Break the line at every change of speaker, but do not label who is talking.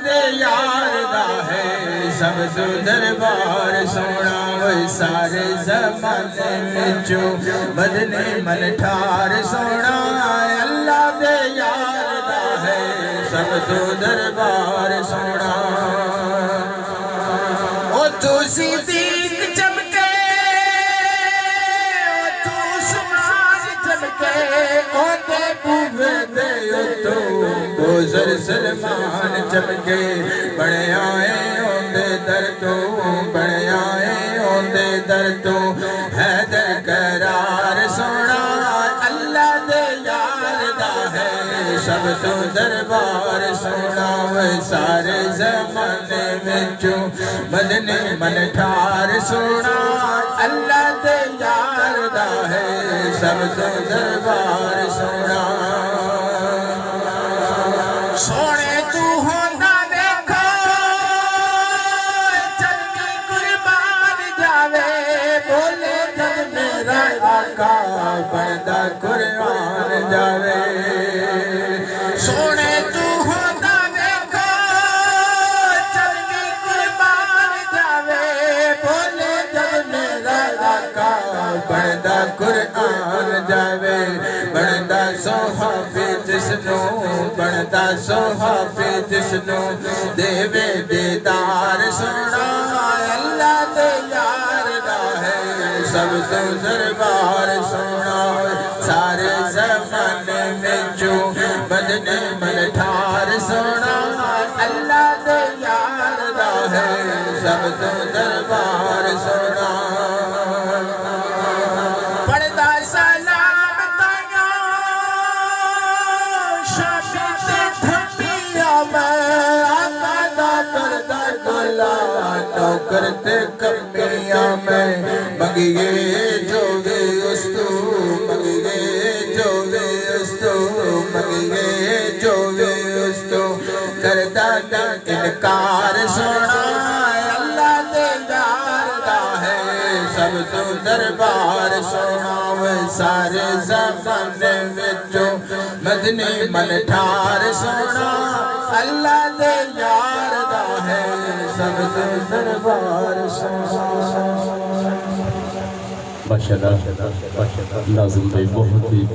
دے یار دا ہے سب تو دربار سونا وہ سارے زمانے وچوں مدنی من ٹھار سونا اللہ دے یار دا ہے سب تو دربار سونا او تو صدیق چمکے او تو عثمان چمکے او تے بوے دے تو گزر سلمان چمکے بڑے آئے اوندے در تو بڑے آئے اوندے در تو حیدر قرار سونا اللہ دے یار دا ہے سب تو دربار سونا وہ سارے زمانے وچوں مدنی من ٹھار سونا اللہ دے یار دا ہے سب تو دربار سونا سونے تو ہوندہ دیکھو چل کے قربان جاوے بولے جب میرا آقا بندہ قربان جاوے سونے تو ہوندہ دیکھو چل کے قربان جاوے بولے جب میرا آقا بندہ قربان جاوے بندہ صحابی جسنو بندہ صحابی جسنو دیوے دیدار سونا اللہ دے یار دا ہے سب تو دربار سونا سارے زمانے وچوں مدنی من ٹھار سونا اللہ دے یار دا ہے سب تو دربار سونا پڑھدا سلام تایا شفیع تے تھپیا میں آقا دا کردہ گلا نوکر تے کمیاں میں منگیے جو وے اس تو منگیے جو وے اس تو منگیے جو وے اس تو کردہ نہ انکار سونا اللہ دے یار دا ہے سب تو دربار سونا وہ سارے زمانے وچوں مدنی من ٹھار سونا اللہ دے یار دا ہے سب تو دربار سونا
ماشاءاللہ ناظم بھائی بہت ہی